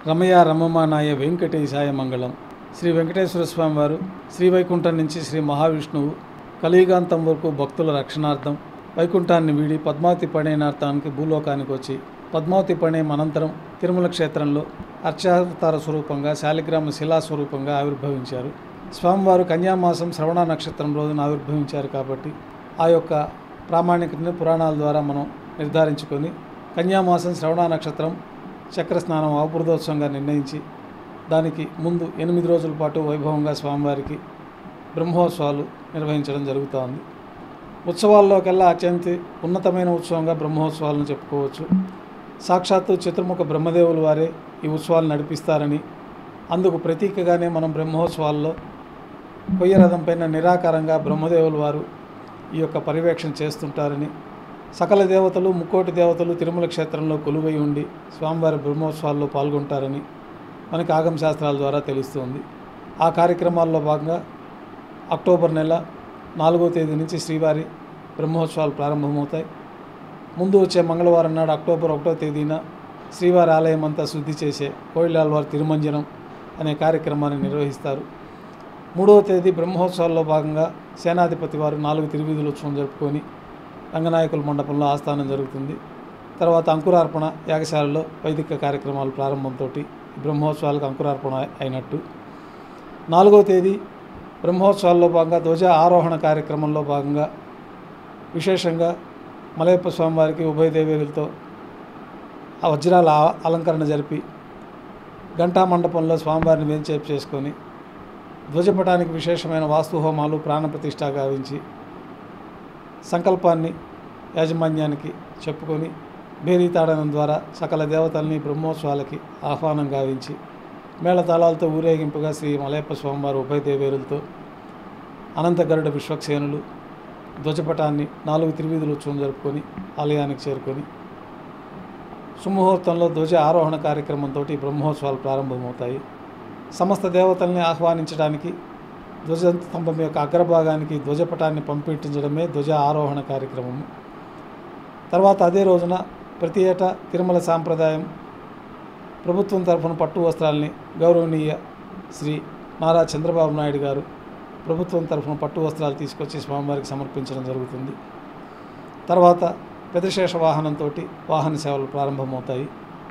రమయ రమమానాయ వెంకటేశాయ మంగళం. శ్రీ వెంకటేశ్వర స్వామి వారు శ్రీవైకుంఠం నుంచి శ్రీ మహావిష్ణువు కలియుగాంతం వరకు భక్తుల రక్షణార్థం వైకుంఠాన్ని వీడి పద్మావతి పణేనార్థానికి భూలోకానికి వచ్చి పద్మావతి పణయం అనంతరం తిరుమల క్షేత్రంలో అర్చావతార స్వరూపంగా శాలిగ్రామ శిలా స్వరూపంగా ఆవిర్భవించారు. స్వామివారు కన్యామాసం శ్రవణ నక్షత్రం రోజున ఆవిర్భవించారు కాబట్టి ఆ యొక్క ప్రామాణికతను పురాణాల ద్వారా మనం నిర్ధారించుకొని కన్యామాసం శ్రవణ నక్షత్రం చక్రస్నానం అవబృధోత్సవంగా నిర్ణయించి దానికి ముందు 8 రోజుల పాటు వైభవంగా స్వామివారికి బ్రహ్మోత్సవాలు నిర్వహించడం జరుగుతోంది. ఉత్సవాల్లోకెల్లా అత్యంత ఉన్నతమైన ఉత్సవంగా బ్రహ్మోత్సవాలను చెప్పుకోవచ్చు. సాక్షాత్తు చతుర్ముఖ బ్రహ్మదేవులు వారే ఈ ఉత్సవాలు నడిపిస్తారని, అందుకు ప్రతీకగానే మనం బ్రహ్మోత్సవాల్లో కొయ్యరథం పైన నిరాకారంగా బ్రహ్మదేవులు వారు ఈ యొక్క పర్యవేక్షణ చేస్తుంటారని, సకల దేవతలు ముక్కోటి దేవతలు తిరుమల క్షేత్రంలో కొలువై ఉండి స్వామివారి బ్రహ్మోత్సవాల్లో పాల్గొంటారని మనకి ఆగమ శాస్త్రాల ద్వారా తెలుస్తుంది. ఆ కార్యక్రమాల్లో భాగంగా అక్టోబర్ నెల 4వ తేదీ నుంచి శ్రీవారి బ్రహ్మోత్సవాలు ప్రారంభమవుతాయి. ముందు వచ్చే మంగళవారం నాడు అక్టోబర్ 1వ తేదీన శ్రీవారి ఆలయం అంతా శుద్ధి చేసే కోయిలాల్వారి తిరుమంజనం అనే కార్యక్రమాన్ని నిర్వహిస్తారు. 3వ తేదీ బ్రహ్మోత్సవాల్లో భాగంగా సేనాధిపతి వారు 4 తిరువీధుల ఉత్సవం జరుపుకొని రంగనాయకుల మండపంలో ఆస్థానం జరుగుతుంది. తర్వాత అంకురార్పణ యాగశాలలో వైదిక కార్యక్రమాలు ప్రారంభంతో బ్రహ్మోత్సవాలకు అంకురార్పణ అయినట్టు. 4వ తేదీ బ్రహ్మోత్సవాల్లో భాగంగా ధ్వజ ఆరోహణ కార్యక్రమంలో భాగంగా విశేషంగా మలయప్ప స్వామివారికి ఉభయ దేవేరులతో ఆ వజ్రాల అలంకరణ జరిపి ఘంటా మండపంలో స్వామివారిని వేంచేపు చేసుకొని ధ్వజపటానికి విశేషమైన వాస్తు హోమాలు ప్రాణప్రతిష్ఠ గావించి సంకల్పాన్ని యాజమాన్యానికి చెప్పుకొని భేరీతాడనం ద్వారా సకల దేవతల్ని బ్రహ్మోత్సవాలకి ఆహ్వానం గావించి మేళతాళాలతో ఊరేగింపుగా శ్రీ మలయప్ప స్వామివారు ఉభయ దేవేరులతో అనంత గరుడ విశ్వక్సేనులు ధ్వజపటాన్ని 4 తిరువీధుల ఉత్సవం జరుపుకొని ఆలయానికి చేరుకొని సుముహూర్తంలో ధ్వజ ఆరోహణ కార్యక్రమంతో బ్రహ్మోత్సవాలు ప్రారంభమవుతాయి. సమస్త దేవతల్ని ఆహ్వానించడానికి ధ్వజస్తంభం యొక్క అగ్రభాగానికి ధ్వజపటాన్ని పంపించడమే ధ్వజ ఆరోహణ కార్యక్రమము. తర్వాత అదే రోజున ప్రతి ఏటా తిరుమల సాంప్రదాయం ప్రభుత్వం తరఫున పట్టు వస్త్రాలని గౌరవనీయ శ్రీ నారా చంద్రబాబు నాయుడు గారు ప్రభుత్వం తరఫున పట్టు వస్త్రాలు తీసుకొచ్చి స్వామివారికి సమర్పించడం జరుగుతుంది. తర్వాత పెద్దశేష వాహనంతో వాహన సేవలు ప్రారంభమవుతాయి.